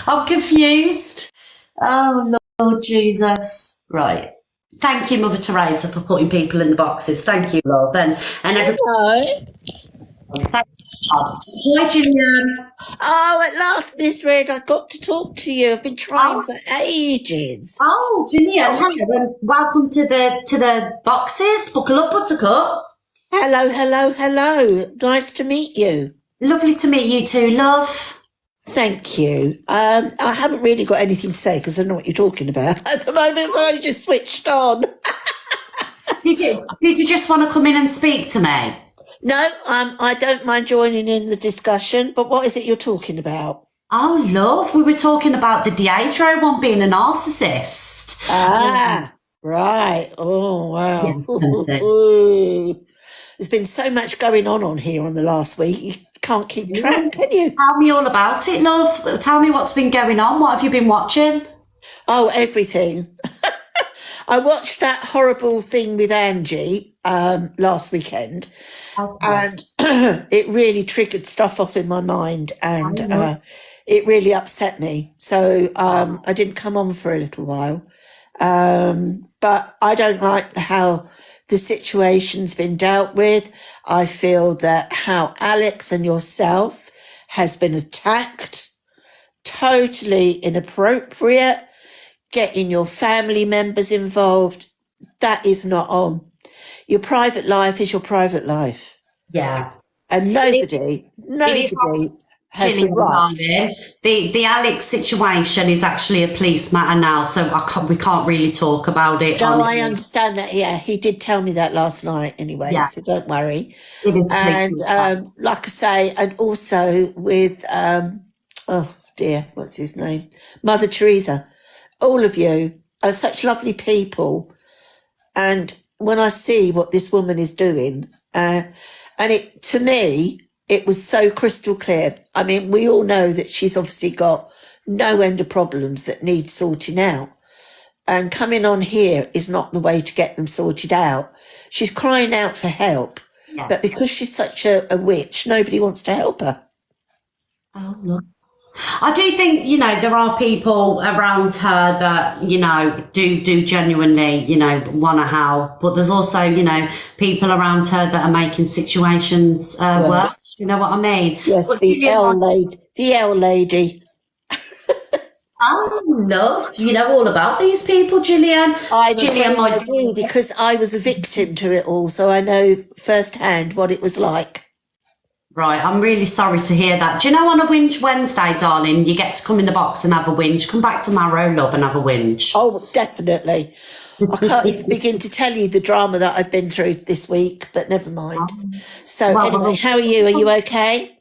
I'm confused. Oh, Lord Jesus. Right. Thank you, Mother Teresa, for putting people in the boxes. Thank you, love. And everybody. Hello. Thank you. Hi, Julian. Oh, at last, Miss Red, I got to talk to you. I've been trying Oh, for ages. oh, Julian. Hello, and welcome to the boxes. Buckle up, Buttercup. Hello, hello, hello. Nice to meet you. Lovely to meet you too, love. Thank you. I haven't really got anything to say because I know what you're talking about at the moment, so I just switched on. Did you just want to come in and speak to me? No, I don't mind joining in the discussion, but what is it you're talking about? Oh, love, we were talking about the Diedro one being a narcissist. Ah, right. Oh, wow. Yeah, There's been so much going on here on the last week. You can't keep track, can you? Tell me all about it, love. Tell me what's been going on. What have you been watching? Oh, everything. I watched that horrible thing with Angie last weekend, and it really triggered stuff off in my mind, and it really upset me. So I didn't come on for a little while. But I don't like how the situation's been dealt with. I feel that how Alex and yourself has been attacked, totally inappropriate, getting your family members involved, that is not on. Your private life is your private life. Yeah. And nobody has the right. The Alex situation is actually a police matter now, so we can't really talk about it. No, I understand that. Yeah, he did tell me that last night anyway, so don't worry. And like I say, and also with, oh dear, what's his name? Mother Teresa. All of you are such lovely people. And when I see what this woman is doing, and it, to me, it was so crystal clear. I mean, we all know that she's obviously got no end of problems that need sorting out. And coming on here is not the way to get them sorted out. She's crying out for help. Yeah. But because she's such a witch, nobody wants to help her. Oh, look. I do think, there are people around her that, do genuinely, want to help. But there's also, people around her that are making situations worse. You know what I mean? Yes, but the L lady. Oh, love. You know all about these people, Gillian. I do, because I was a victim to it all. So I know firsthand what it was like. Right, I'm really sorry to hear that. Do you know on a Whinge Wednesday, darling, you get to come in the box and have a whinge. Come back tomorrow, love, and have a whinge. Oh, definitely. I can't even begin to tell you the drama that I've been through this week, but never mind. So anyway, how are you? Are you okay?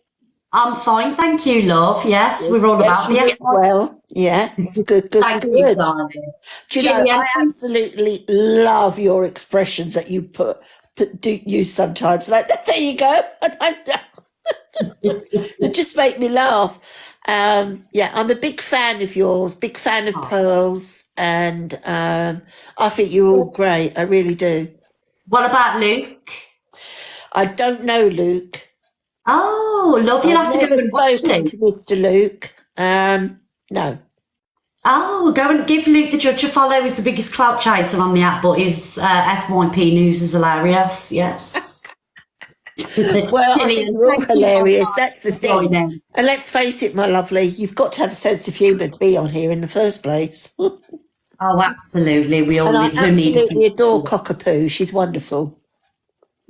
I'm fine, thank you, love. Yes, we're all about the well. Yeah, good. Thank you, darling. Do you know, I absolutely love your expressions that you use sometimes. Like, there you go. They just make me laugh. Yeah, I'm a big fan of yours, big fan of Pearl's, and I think you're all great. I really do. What about Luke? I don't know Luke. Oh, love, you'll have to go and watch Luke. To Mr. Luke. No. Oh, go and give Luke the Judge a follow. He's the biggest clout chaser on the app, but his FYP news is hilarious. Yes. Well, I think we're all hilarious. That's the thing. And let's face it, my lovely, you've got to have a sense of humour to be on here in the first place. Oh, absolutely. We all and I absolutely adore Cockapoo. She's wonderful.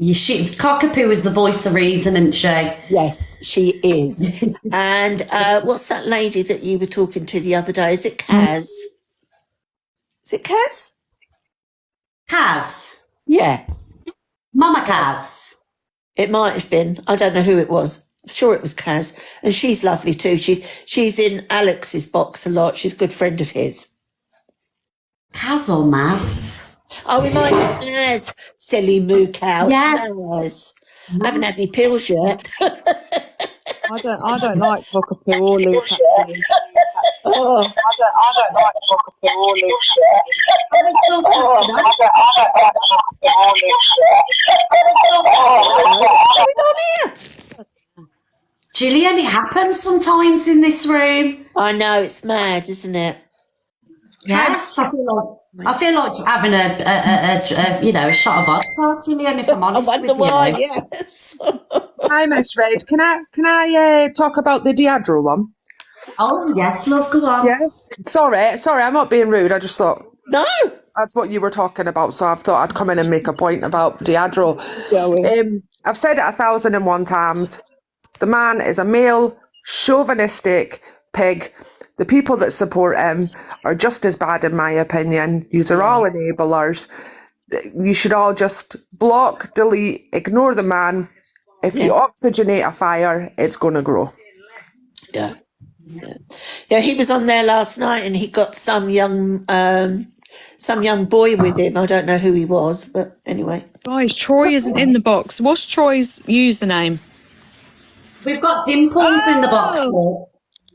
Cockapoo is the voice of reason, isn't she? Yes, she is. And what's that lady that you were talking to the other day? Is it Kaz? Is it Kaz? Kaz? Yeah. Mama Kaz. It might have been. I don't know who it was. I'm sure it was Kaz. And she's lovely too. She's in Alex's box a lot. She's a good friend of his. Kaz or Maz? Oh, we might have Maz. Silly moo cow. Yes. I haven't had any pills yet. I don't like Cockapoo or Luke, actually. Oh. I don't like Cockapoo or Luke. What's going on here? Gillian, it happens sometimes in this room. I know, it's mad, isn't it? Yes, I feel like having a shot of vodka, Gillian, if I'm I honest wonder with why, you. yes. Hi, Miss Reid. Can I talk about the Deidre one? Oh, yes, love, go on. Yeah. Sorry, I'm not being rude. I just thought No. that's what you were talking about, so I thought I'd come in and make a point about Deidre. I've said it 1,001 times. The man is a male, chauvinistic pig. The people that support him are just as bad, in my opinion. These are all enablers. You should all just block, delete, ignore the man. If you oxygenate a fire, it's going to grow. Yeah. Yeah, he was on there last night and he got some young boy with him. I don't know who he was, but anyway. Guys, Troy isn't in the box. What's Troy's username? We've got Dimples in the box, love.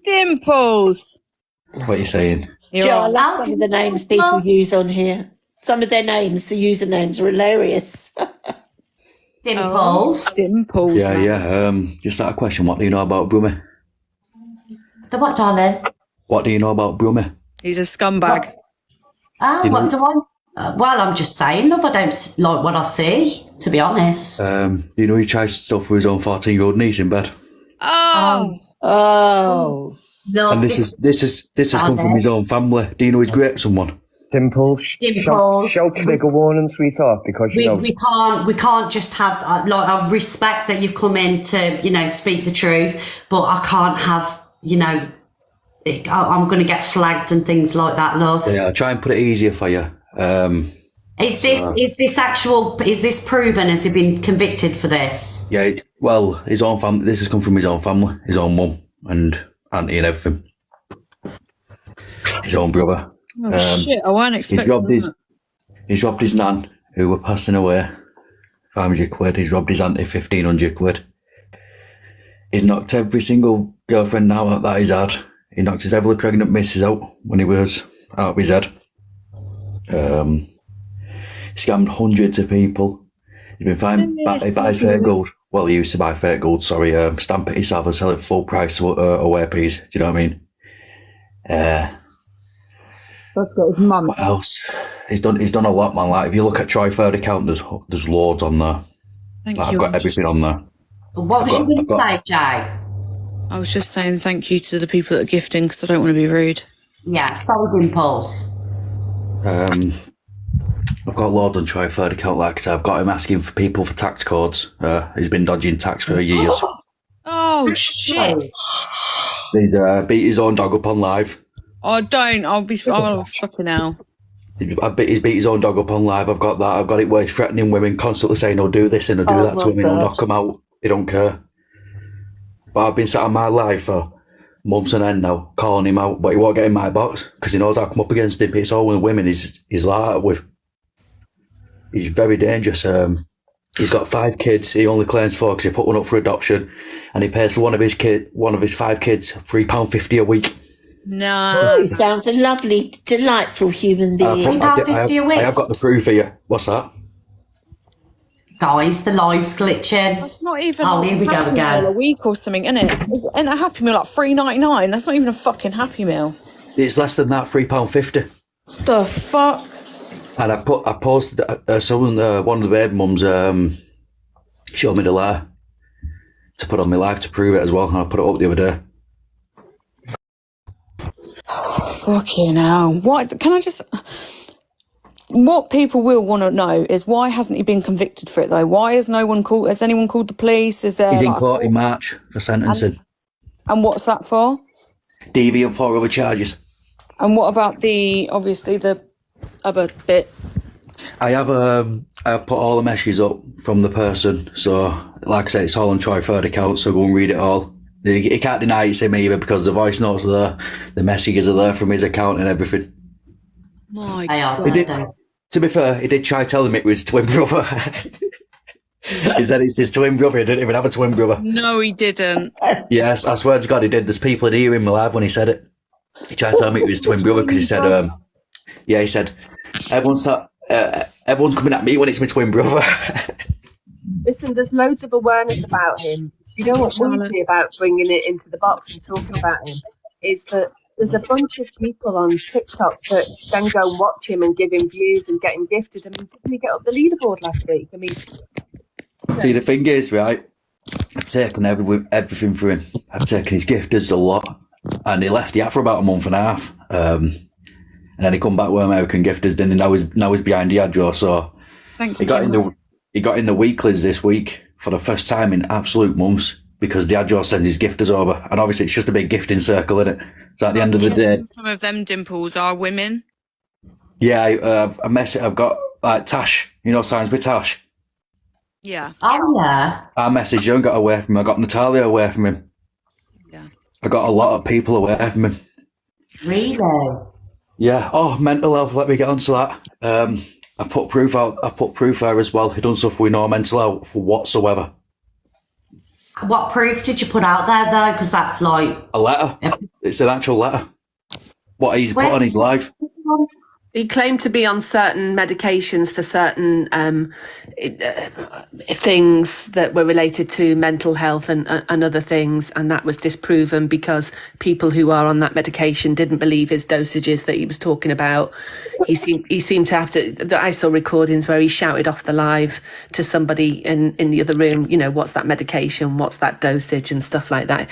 Dimples. What are you saying? You're Joe, I on. love some of the names people use on here. Some of their names, the usernames are hilarious. Dimples. Dimples. Yeah, man. yeah. Just that question. What do you know about Brummy? The what, darling? What do you know about Brummy? He's a scumbag. Ah, what do I... well, I'm just saying, love, I don't like what I see, to be honest. Do you know he tries stuff with his own 14-year-old niece in bed? Oh. Oh. No, And this has come from his own family. Do you know he's great someone? Dimples, Dimples. shout trigger warning, sweetheart, because you know. we can't just have I respect that you've come in to speak the truth, but I can't have I'm going to get flagged and things like that, love. Yeah, I'll try and put it easier for you. Is this proven? Has he been convicted for this? Yeah, well, his own family. This has come from his own family, his own mum and auntie and everything. His own brother. Oh, shit. I weren't expecting that. He's robbed his nan, who were passing away, £500. He's robbed his auntie, £1,500. He's knocked every single girlfriend out that he's had. He knocked his heavily pregnant missus out when he was out of his head. He scammed hundreds of people. He's been fined. He buys fake gold. Well, he used to buy fake gold, sorry. Stamp it himself and sell it full price away piece. Do you know what I mean? That's got his mum. What else? He's done a lot, man. Like, if you look at Troy Third account, there's loads on there. Thank Like, you. I've got everything on there. What was you going to say, Jay? I was just saying thank you to the people that are gifting because I don't want to be rude. Yeah, sorry, Dimples. I've got loads on Troy Third account. Like I said, I've got him asking for people for tax codes. He's been dodging tax for years. Oh, shit. He's beat his own dog up on live. Oh, don't. Oh, fucking hell. He's beat his own dog up on live. I've got that. I've got it where he's threatening women, constantly saying he'll do this and he'll do that to women. He'll knock them out. He don't care. But I've been sat on my live for months on end now, calling him out, but he won't get in my box because he knows I'll come up against him. It's all with women he's like that with. He's very dangerous. He's got 5 kids. He only claims 4 because he put one up for adoption, and he pays for one of his 5 kids £3.50 a week. No. Oh, he sounds a lovely, delightful human being. £3.50 a week. I have got the proof for you. What's that? Guys, the live's glitching. That's not even Oh, here we go Happy again. Meal a week or something, isn't it? Isn't a Happy Meal like $3.99? That's not even a fucking Happy Meal. It's less than that, £3.50. The fuck? And I posted one of the baby mums showed me the letter to put on my live to prove it as well, and I put it up the other day. Fucking hell. What people will want to know is why hasn't he been convicted for it though? Why has anyone called the police? Is there He's in like, court in March for sentencing. and what's that for? DV and 4 other charges. And what about the other bit? I have put all the messages up from the person, so like I said, it's all on Troy Third account, so go and read it all. He can't deny it's him either because the voice notes are there, the messages are there from his account and everything. My They are. He did, to be fair, he did try telling me it was his twin brother. He said it's his twin brother, he didn't even have a twin brother. No, he didn't. Yes, I swear to God he did. There's people in here in my live when he said it. He tried to tell me it was his twin brother because he said, he said, everyone's coming at me when it's my twin brother. Listen, there's loads of awareness about him. You know what worries Charlotte. me about bringing it into the box and talking about him is that there's a bunch of people on TikTok that then go and watch him and give him views and get him gifted. I mean, didn't he get up the leaderboard last week? I mean, See, the thing is, right, I've taken everything for him. I've taken his gifters a lot. And he left the app for about a month and a half. And then he come back with American gifters, then now he's behind Diageo. So Thank he you. got Jim. he got in the weeklies this week for the first time in absolute months because Diageo sends his gifters over. And obviously it's just a big gifting circle, isn't it? So at the end of the day, Some of them dimples are women. yeah, I've got like Tash, you know, signs with Tash. Yeah. Oh yeah. I messaged you and got away from him. I got Natalia away from him. Yeah. I got a lot of people away from him. Really? Yeah. Oh, mental health. Let me get onto that. I put proof out. I put proof there as well. He done stuff with no mental health whatsoever. What proof did you put out there though? Because that's like A letter. It's an actual letter. What he's put on his life. he claimed to be on certain medications for certain things that were related to mental health and other things, and that was disproven because people who are on that medication didn't believe his dosages that he was talking about. He seemed to have to. I saw recordings where he shouted off the live to somebody in the other room, you know, what's that medication, what's that dosage, and stuff like that.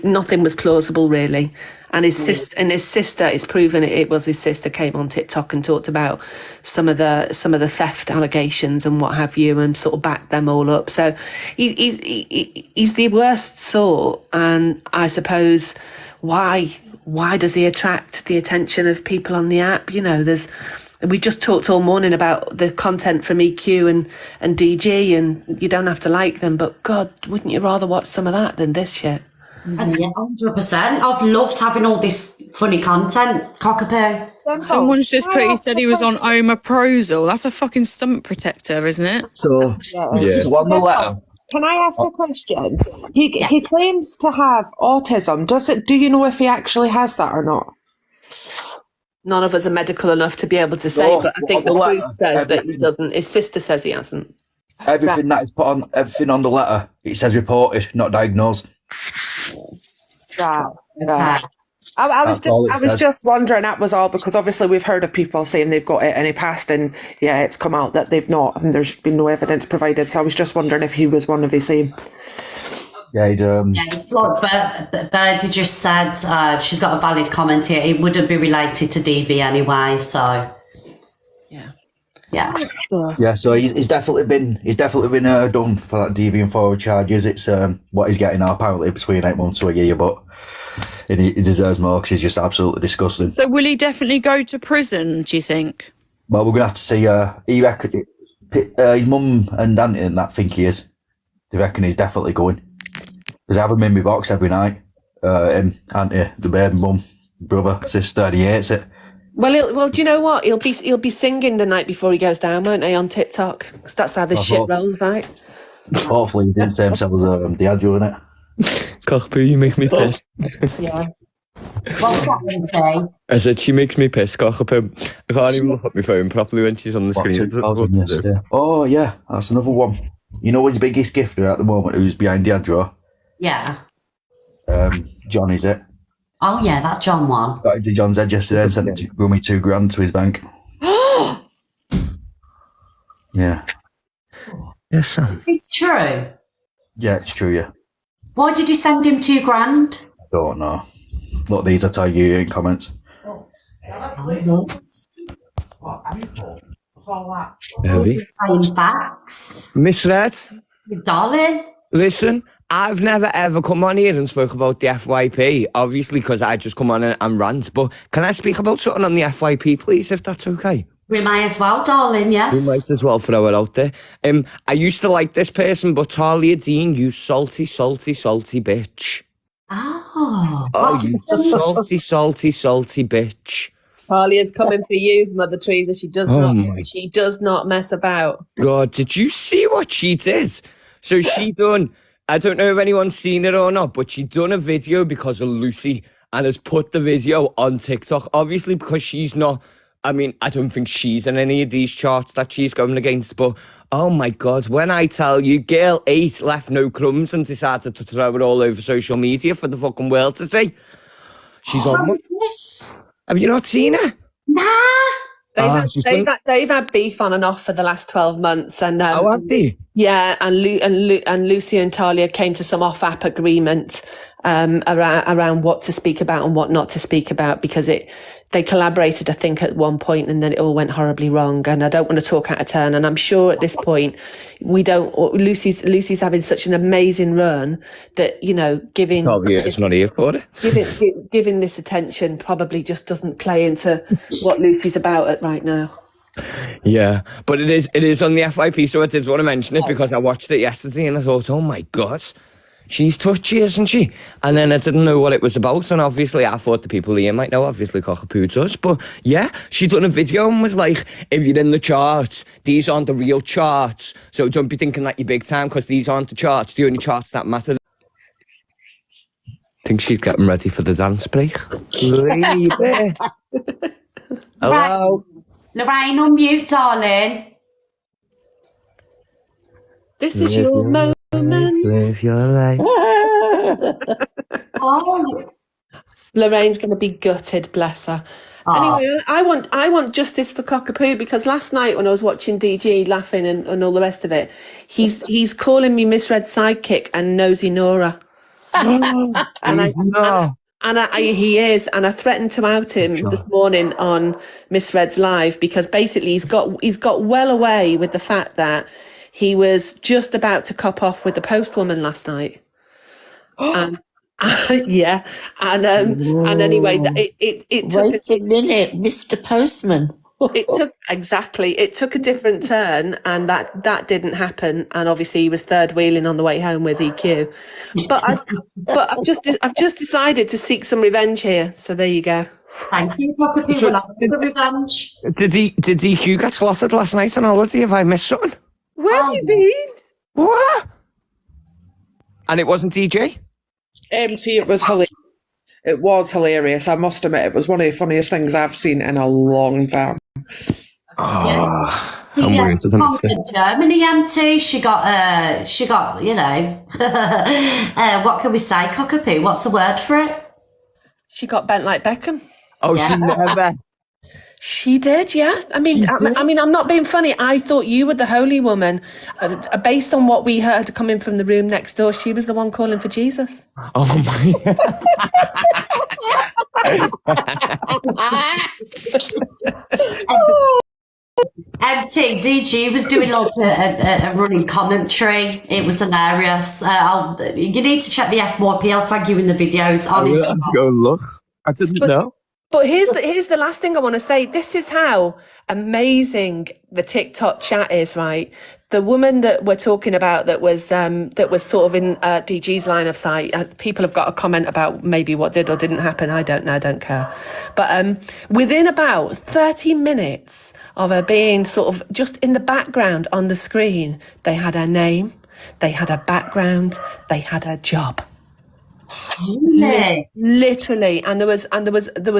Nothing was plausible really. And his sister, it's proven it was his sister, came on TikTok and talked about some of the theft allegations and what have you, and sort of backed them all up. So he's the worst sort, and I suppose why does he attract the attention of people on the app? You know, we just talked all morning about the content from EQ and DG, and you don't have to like them, but God, wouldn't you rather watch some of that than this shit? And yeah, 100%. I've loved having all this funny content. Cockapoo. Someone's just said he was on omeprazole. That's a fucking stomach protector, isn't it? So on the letter. Can I ask a question? He claims to have autism. Do you know if he actually has that or not? None of us are medical enough to be able to say, but I think the proof says that he doesn't. His sister says he hasn't. Everything that is put on, everything on the letter, it says reported, not diagnosed. Right. I was just wondering, that was all, because obviously we've heard of people saying they've got it and he passed, and yeah, it's come out that they've not, and there's been no evidence provided. So I was just wondering if he was one of the same. Yeah, Yeah, it's like Birdie just said, she's got a valid comment here. It wouldn't be related to DV anyway, so yeah. So he's definitely been done for that DV and forward charges. It's what he's getting now, apparently between 8 months to a year, but he deserves more because he's just absolutely disgusting. So will he definitely go to prison, do you think? Well, we're gonna have to see. He reckon his mum and auntie and that think he is. They reckon he's definitely going. Because I have him in my box every night. Him, auntie, the baby, mum, brother, sister, and he hates it. Well, do you know what? He'll be singing the night before he goes down, won't he, on TikTok? Because that's how this shit rolls, right? Hopefully he didn't say himself as Diageo, innit? Cockapoo, you make me pissed. Yeah. What's that, Lindsay? I said she makes me piss, Cockapoo. I can't even look at my phone properly when she's on the screen. Yesterday. Oh yeah, that's another one. You know his biggest gifter at the moment, who's behind Diageo? Yeah. John, is it? Oh yeah, that John one. Got into John's head yesterday and sent me $2,000 to his bank. Yeah. Yes, Sam. It's true. Yeah, it's true, yeah. Why did you send him $2,000? Don't know. Look, these I tell you in comments. Heavy. Saying facts. Miss Red, Darling. listen, I've never ever come on here and spoke about the FYP, obviously because I just come on and rant, but can I speak about something on the FYP, please, if that's okay? We may as well, darling, yes. We might as well throw it out there. I used to like this person, but Talia Dean, you salty, salty, salty bitch. Oh. Oh, you salty, salty, salty bitch. Talia's coming for you, Mother Teresa. She does She does not mess about. God, did you see what she did? So she done, I don't know if anyone's seen it or not, but she done a video because of Lucy and has put the video on TikTok, obviously because she's not I mean, I don't think she's in any of these charts that she's going against, but oh my God, when I tell you, girl 8 left no crumbs and decided to throw it all over social media for the fucking world to see. She's on one. Yes. Have you not seen her? Nah. They've had beef on and off for the last 12 months. And Oh, have they? yeah, and Lucy and Talia came to some off-app agreement around what to speak about and what not to speak about, because they collaborated, I think, at one point, and then it all went horribly wrong. And I don't want to talk out of turn. And I'm sure at this point, Lucy's having such an amazing run that, you know, giving It's not here for it. giving this attention probably just doesn't play into what Lucy's about right now. Yeah, but it is on the FYP, so I did want to mention it because I watched it yesterday and I thought, oh my God, she's touchy, isn't she? And then I didn't know what it was about, and obviously I thought the people here might know, obviously Cockapoo does, but yeah, she done a video and was like, if you're in the charts, these aren't the real charts, so don't be thinking that you're big time, because these aren't the charts, the only charts that matter. I think she's getting ready for the dance break. Lady. Hello? Lorraine, unmute, darling. This is your moment. Live your life. Oh. Lorraine's going to be gutted, bless her. Anyway, I want justice for Cockapoo, because last night when I was watching DG laughing and all the rest of it, he's calling me misread sidekick and nosy Nora. He is, and I threatened to out him this morning on Misread's live, because basically he's got well away with the fact that he was just about to cop off with the postwoman last night. Yeah, and anyway, it took Wait a minute, Mr. Postman. it took a different turn, and that didn't happen, and obviously he was third wheeling on the way home with EQ. But I've just decided to seek some revenge here. So there you go. Thank you, Cockapoo. So We'll have the revenge. Did EQ get slaughtered last night on holiday? Have I missed something? Where have you been? What? And it wasn't DJ? See, it was hilarious. It was hilarious. I must admit, it was one of the funniest things I've seen in a long time. I'm She worried. conquered Germany, MT. She got, you know, what can we say, Cockapoo? What's the word for it? She got bent like Beckham. Oh, she never. She did, yeah. I mean, I'm not being funny. I thought you were the holy woman. Based on what we heard coming from the room next door, she was the one calling for Jesus. Oh my. MT, DG was doing like a running commentary. It was hilarious. You need to check the FYP. I'll tag you in the videos. Honestly, Go look. I didn't know. But here's the last thing I want to say. This is how amazing the TikTok chat is, right? The woman that we're talking about that was sort of in DG's line of sight. People have got a comment about maybe what did or didn't happen. I don't know. I don't care. But within about 30 minutes of her being sort of just in the background on the screen, they had her name, they had her background, they had her job. Literally, and there was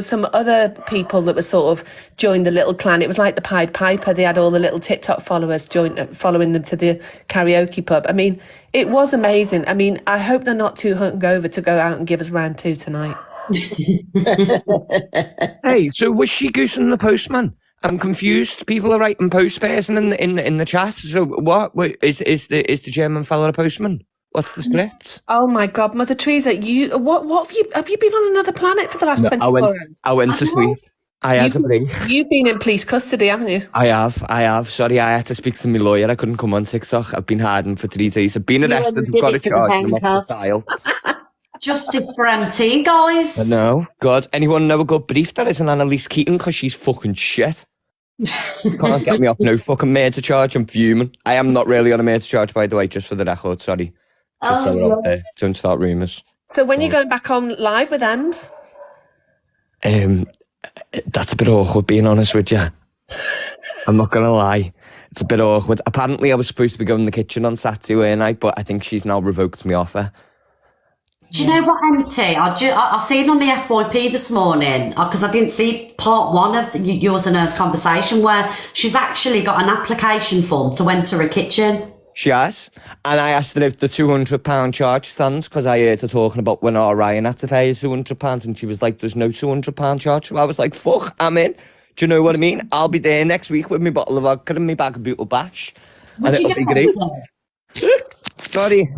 some other people that were sort of joined the little clan. It was like the Pied Piper. They had all the little TikTok followers following them to the karaoke pub. I mean, it was amazing. I mean, I hope they're not too hungover to go out and give us round 2 tonight. Hey, so was she goosing the postman? I'm confused. People are writing post person in the chat. So what is the German fella a postman? What's the script? Oh my God, Mother Teresa, what have you been on another planet for the last 24 hours? I went to sleep. I had a break. You've been in police custody, haven't you? I have. Sorry, I had to speak to my lawyer. I couldn't come on TikTok. I've been hiding for 3 days. I've been arrested. I've got a charge. I'm off the style. justice for MT, guys. I know. God, anyone know a good brief that isn't Annalise Keaton? Because she's fucking shit. Can't get me off no fucking murder charge. I'm fuming. I am not really on a murder charge, by the way, just for the record. Sorry. Just throw it out there. Don't start rumours. So when you're going back on live with Ems? That's a bit awkward, being honest with you. I'm not going to lie. It's a bit awkward. Apparently, I was supposed to be going in the kitchen on Saturday, weren't I? But I think she's now revoked me offer. Do you know what, MT? I seen on the FYP this morning, because I didn't see part one of yours and hers conversation, where she's actually got an application form to enter a kitchen. She has. And I asked her if the £200 charge stands, because I heard her talking about when Ryan had to pay £200, and she was like, there's no £200 charge. So I was like, fuck, I'm in. Do you know what I mean? I'll be there next week with my bottle of vodka and my bag of Bootle Bash. Would And you it'll be go, great. MT? Sorry.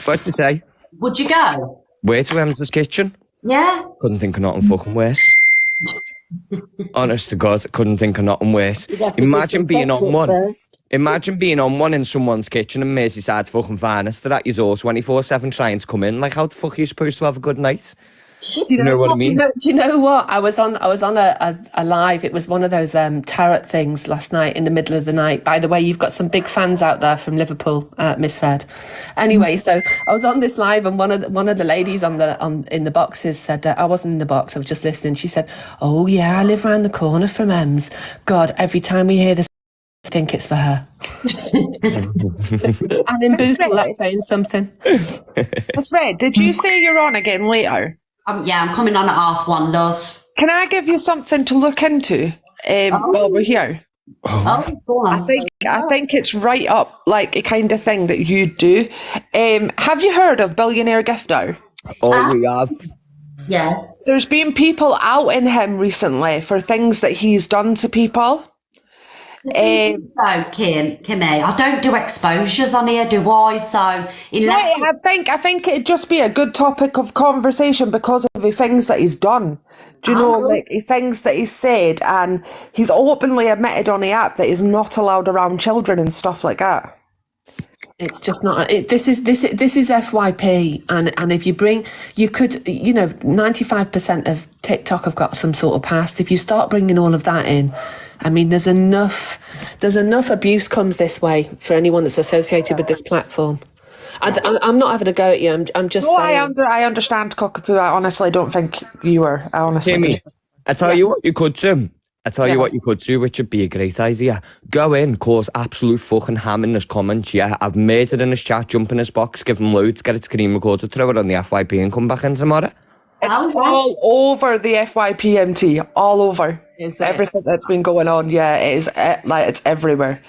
What'd you say? Would you go? Where to Emma's kitchen? Yeah. Couldn't think of nothing fucking worse. Honest to God, I couldn't think of nothing worse. You'd have to Imagine being disinfect on it one. first. Imagine being on one in someone's kitchen and Merseyside's fucking finest. They're at your door 24/7 trying to come in. Like, how the fuck are you supposed to have a good night? You know what I mean? Do you know what? I was on a live. It was one of those tarot things last night in the middle of the night. By the way, you've got some big fans out there from Liverpool, Miss Fred. Anyway, so I was on this live, and one of the ladies in the boxes said, I wasn't in the box, I was just listening. She said, "Oh yeah, I live round the corner from Ems. God, every time we hear this, I think it's for her." And in Bootle, that's saying something. Miss Red, did you say you're on again later? Yeah, I'm coming on at 1:30, love. Can I give you something to look into while we're here? Oh, go on. I think it's right up like a kind of thing that you do. Have you heard of Billionaire Gifter? Oh, we have. Yes. There's been people outing him recently for things that he's done to people. No, Kimmy, I don't do exposures on here, do I? So unless I think it'd just be a good topic of conversation because of the things that he's done. Do you know, like the things that he's said, and he's openly admitted on the app that he's not allowed around children and stuff like that. It's just not. This is FYP, and if you could 95% of TikTok have got some sort of past. If you start bringing all of that in, I mean, there's enough abuse comes this way for anyone that's associated with this platform. I'm not having a go at you. I'm just saying. I understand, Cockapoo. I honestly don't think you were. I honestly Jamie, I tell you what you could do. Which would be a great idea. Go in, cause absolute fucking ham in his comments, yeah. I've made it in his chat, jump in his box, give him loads, get it screen recorded, throw it on the FYP and come back in tomorrow. It's all over the FYPMT, all over. Everything that's been going on, yeah, it is it's everywhere.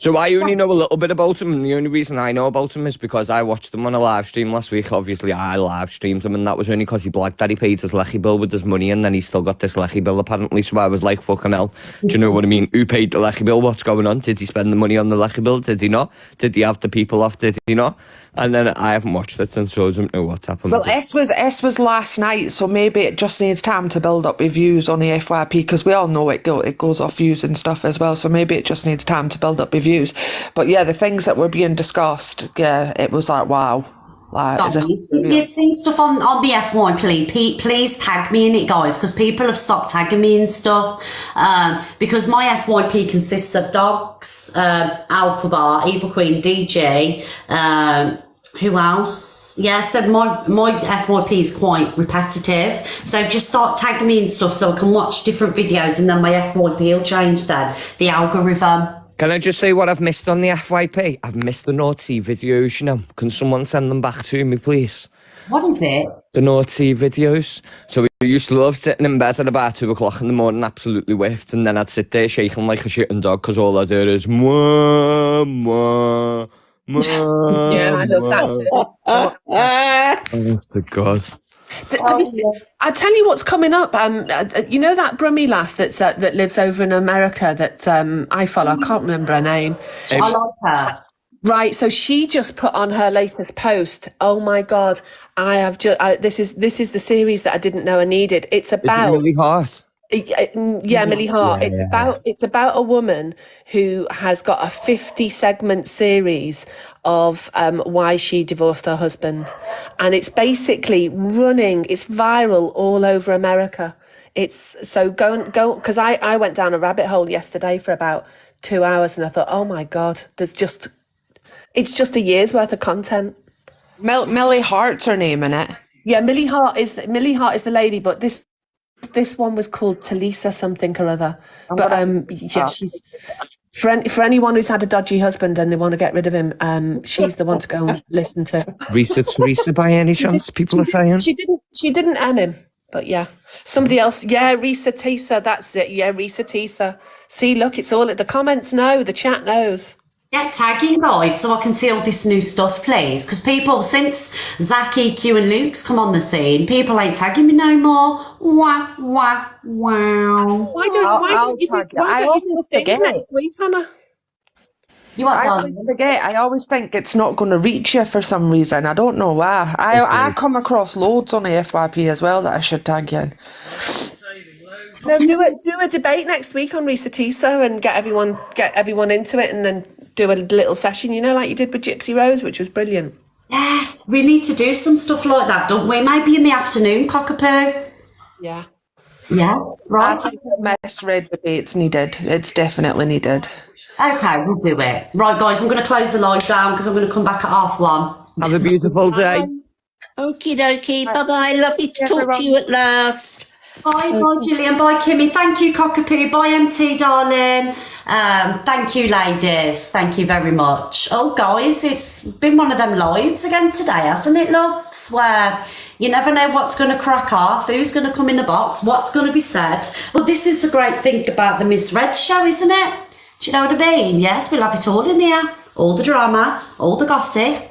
So I only know a little bit about him, and the only reason I know about him is because I watched him on a live stream last week. Obviously, I live streamed him, and that was only because he blagged that he paid his lecky bill with his money, and then he's still got this lecky bill apparently. So I was like, fucking hell. Do you know what I mean? Who paid the lecky bill? What's going on? Did he spend the money on the lecky bill? Did he not? Did he have the people off? Did he not? And then I haven't watched it since, so I don't know what's happened. Well, S was last night, so maybe it just needs time to build up your views on the FYP, because we all know it goes off views and stuff as well. So maybe it just needs time to build up your views. But yeah, the things that were being discussed, yeah, it was like, wow. Like, you see stuff on the F1, please tag me in it, guys, because people have stopped tagging me and stuff. Because my FYP consists of dogs, Alpha Bar, Evil Queen, DJ, who else? Yeah, so my FYP is quite repetitive. So just start tagging me and stuff so I can watch different videos, and then my FYP will change then, the algorithm. Can I just say what I've missed on the FYP? I've missed the naughty videos, you know. Can someone send them back to me, please? What is it? The naughty videos. So we used to love sitting in bed at about 2 o'clock in the morning, absolutely whiffed, and then I'd sit there shaking like a shitting dog because all I do is mwah, mwah, mwah. Yeah, I love that too. Honest to God. I tell you what's coming up. You know that Brummie lass that lives over in America that I follow. I can't remember her name. I like her. Right, so she just put on her latest post. Oh my God, I have just. This is the series that I didn't know I needed. It's about Millie Hart. Yeah, Millie Hart. Yeah. It's about a woman who has got a 50-segment series of why she divorced her husband, and it's basically running. It's viral all over America. It's so go because I went down a rabbit hole yesterday for about 2 hours, and I thought, oh my God, it's just a year's worth of content. Millie Hart's her name in it. Yeah, Millie Hart is the lady, but this one was called Talisa something or other. But For anyone who's had a dodgy husband and they want to get rid of him, she's the one to go and listen to. Risa Teresa by any chance? People are saying. She didn't him, but yeah. Somebody else, yeah, Risa Tisa, that's it. Yeah, Risa Tisa. See, look, it's all the comments know, the chat knows. Get tagging, guys, so I can see all this new stuff, please. Because people, since Zach, EQ and Luke's come on the scene, people ain't tagging me no more. Wah, wah, wow. Why don't you do this thing next week, Hannah? You are I always forget. I always think it's not going to reach you for some reason. I don't know why. I come across loads on the FYP as well that I should tag you in. No, do a debate next week on Risa Tisa and get everyone into it, and then do a little session, you know, like you did with Gypsy Rose, which was brilliant. Yes, we need to do some stuff like that, don't we? Maybe in the afternoon, cockapoo. Yeah. Yes, right. I think the misread debate's needed. It's definitely needed. Okay, we'll do it. Right, guys, I'm going to close the live down because I'm going to come back at 1:30. Have a beautiful day. Okie dokie. Bye bye. Lovely to talk to you at last. Bye, Gillian. Bye, Kimmy. Thank you, cockapoo. Bye, MT, darling. Thank you, ladies. Thank you very much. Oh, guys, it's been one of them lives again today, hasn't it, loves? Where you never know what's going to crack off, who's going to come in the box, what's going to be said. But this is the great thing about the Misread show, isn't it? Do you know what I mean? Yes, we'll have it all in here. All the drama, all the gossip.